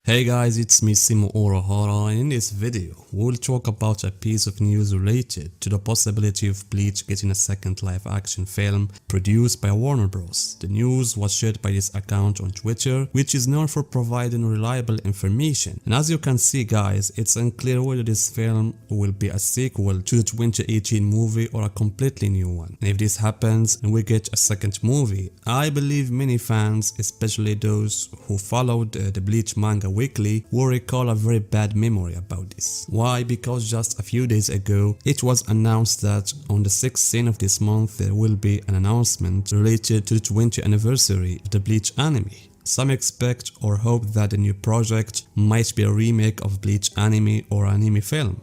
Hey guys, it's me Simo Orahara, and in this video, we'll talk about a piece of news related to the possibility of Bleach getting a second live-action film produced by Warner Bros. The news was shared by this account on Twitter, which is known for providing reliable information. And as you can see guys, it's unclear whether this film will be a sequel to the 2018 movie or a completely new one. And if this happens and we get a second movie, I believe many fans, especially those who followed the Bleach manga weekly, will recall a very bad memory about this. Why? Because just a few days ago it was announced that on the 16th of this month there will be an announcement related to the 20th anniversary of the Bleach anime. Some expect or hope that the new project might be a remake of Bleach anime or anime film.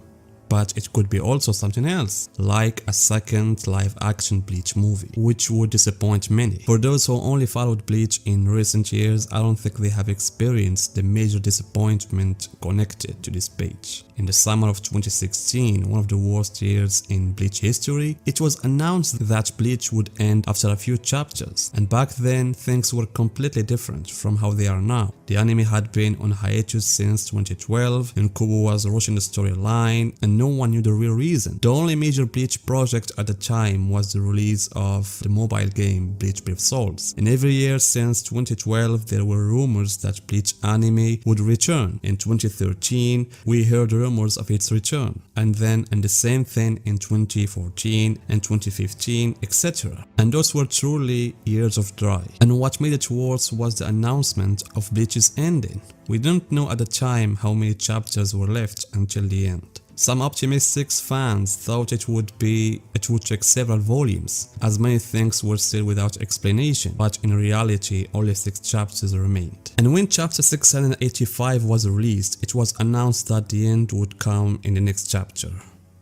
But it could be also something else, like a second live-action Bleach movie, which would disappoint many. For those who only followed Bleach in recent years, I don't think they have experienced the major disappointment connected to this page. In the summer of 2016, one of the worst years in Bleach history, it was announced that Bleach would end after a few chapters, and back then things were completely different from how they are now. The anime had been on hiatus since 2012, and Kubo was rushing the storyline, and no one knew the real reason. The only major Bleach project at the time was the release of the mobile game Bleach Brave Souls. And every year since 2012 there were rumors that Bleach anime would return. In 2013 we heard rumors of its return, and the same thing in 2014 and 2015, etc. And those were truly years of dry. And what made it worse was the announcement of Bleach's ending. We didn't know at the time how many chapters were left until the end. Some optimistic fans thought it would take several volumes, as many things were still without explanation, but in reality only 6 chapters remained. And when chapter 685 was released, it was announced that the end would come in the next chapter.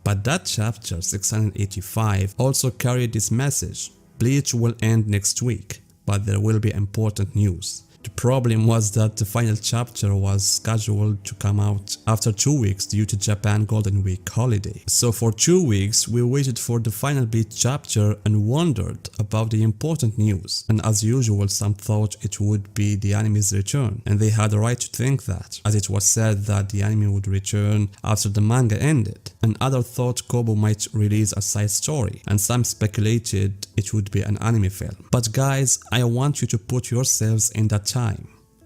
But that chapter 685 also carried this message: Bleach will end next week, but there will be important news. The problem was that the final chapter was scheduled to come out after 2 weeks due to Japan Golden Week holiday. So for 2 weeks we waited for the final Bleach chapter and wondered about the important news. And as usual, some thought it would be the anime's return, and they had a right to think that, as it was said that the anime would return after the manga ended. And others thought Kobo might release a side story, and some speculated it would be an anime film. But guys, I want you to put yourselves in that time.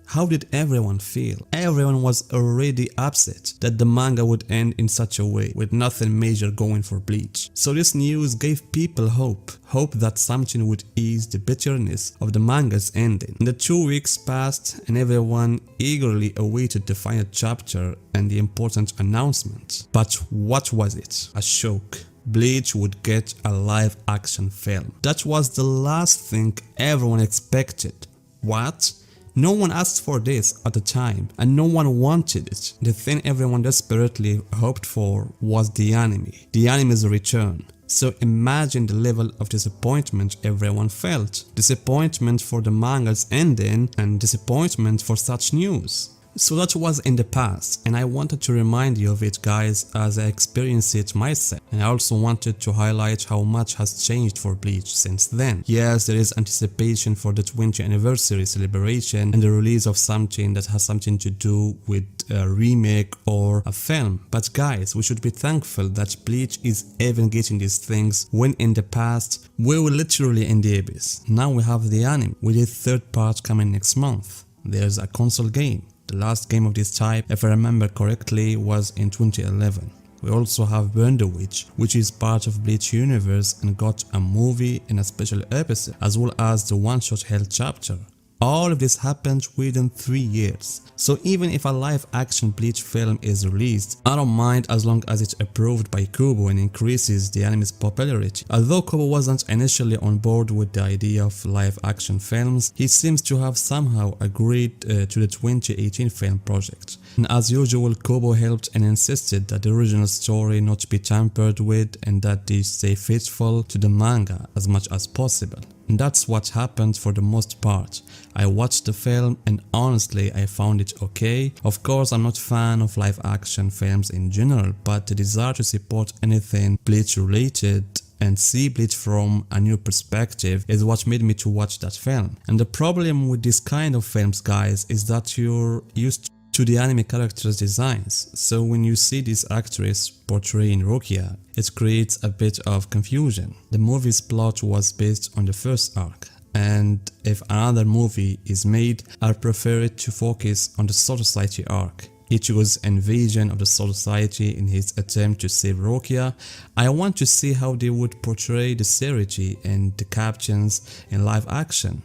How did everyone feel? Everyone was already upset that the manga would end in such a way, with nothing major going for Bleach. So this news gave people hope that something would ease the bitterness of the manga's ending. And the 2 weeks passed and everyone eagerly awaited the final chapter and the important announcement. But what was it? A shock. Bleach would get a live-action film. That was the last thing everyone expected. What? No one asked for this at the time, and no one wanted it. The thing everyone desperately hoped for was the anime's return. So imagine the level of disappointment everyone felt. Disappointment for the manga's ending and disappointment for such news. So that was in the past, and I wanted to remind you of it guys, as I experienced it myself, and I also wanted to highlight how much has changed for Bleach since then. Yes, there is anticipation for the 20th anniversary celebration and the release of something that has something to do with a remake or a film, but guys, we should be thankful that Bleach is even getting these things, when in the past we were literally in the abyss. Now we have the anime with its 3rd part coming next month. There's a console game. The last game of this type, if I remember correctly, was in 2011. We also have Burn the Witch, which is part of Bleach universe and got a movie and a special episode, as well as the one-shot Hell chapter. All of this happened within 3 years. So even if a live-action Bleach film is released, I don't mind as long as it's approved by Kubo and increases the anime's popularity. Although Kubo wasn't initially on board with the idea of live-action films, he seems to have somehow agreed to the 2018 film project. And as usual, Kubo helped and insisted that the original story not be tampered with and that they stay faithful to the manga as much as possible. And that's what happened for the most part. I watched the film and honestly I found it okay. Of course, I'm not a fan of live action films in general, but the desire to support anything Bleach related and see Bleach from a new perspective is what made me to watch that film. And the problem with this kind of films guys is that you're used to the anime characters' designs. So when you see this actress portraying Rukia, it creates a bit of confusion. The movie's plot was based on the first arc, and if another movie is made, I prefer it to focus on the Soul Society arc. Ichigo's invasion of the Soul Society in his attempt to save Rukia. I want to see how they would portray the Seiriji and the captains in live action.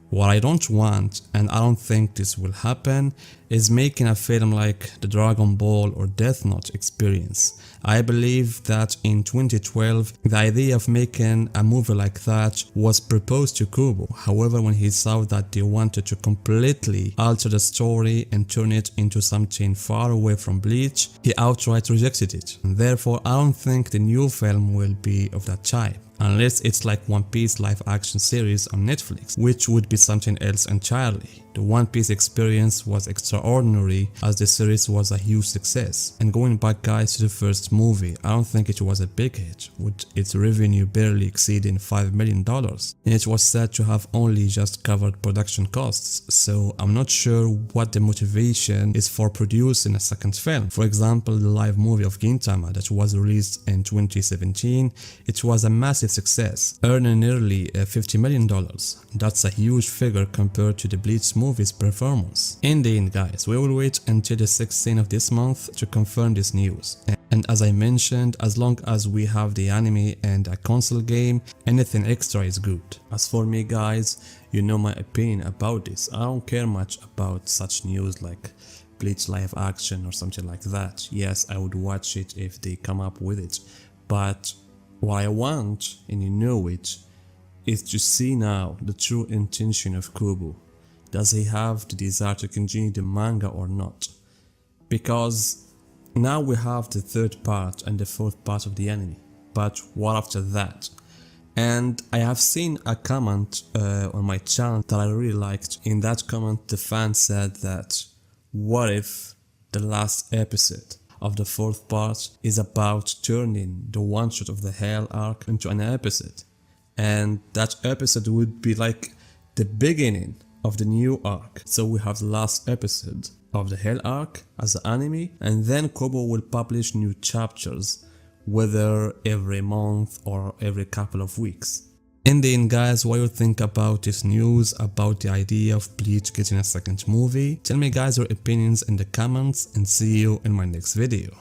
What I don't want, and I don't think this will happen, is making a film like the Dragon Ball or Death Note experience. I believe that in 2012, the idea of making a movie like that was proposed to Kubo. However, when he saw that they wanted to completely alter the story and turn it into something far away from Bleach, he outright rejected it. And therefore, I don't think the new film will be of that type, unless it's like One Piece live action series on Netflix, which would be something else entirely. The One Piece experience was extraordinary as the series was a huge success. And going back guys to the first movie, I don't think it was a big hit, with its revenue barely exceeding $5 million. And it was said to have only just covered production costs, so I'm not sure what the motivation is for producing a second film. For example, the live movie of Gintama that was released in 2017, it was a massive success, earning nearly $50 million. That's a huge figure compared to the Bleach movie's performance. In the end guys, we will wait until the 16th of this month to confirm this news. And as I mentioned, as long as we have the anime and a console game, anything extra is good. As for me guys, you know my opinion about this. I don't care much about such news like Bleach live action or something like that. Yes, I would watch it if they come up with it, but what I want, and you know it, is to see now the true intention of Kubo. Does he have the desire to continue the manga or not? Because now we have the third part and the fourth part of the anime, but what after that? And I have seen a comment on my channel that I really liked. In that comment, the fan said that what if the last episode of the fourth part is about turning the one-shot of the Hell arc into an episode, and that episode would be like the beginning of the new arc. So we have the last episode of the Hell arc as an anime, and then Kubo will publish new chapters, whether every month or every couple of weeks. In the end guys, what you think about this news, about the idea of Bleach getting a second movie? Tell me guys your opinions in the comments, and see you in my next video.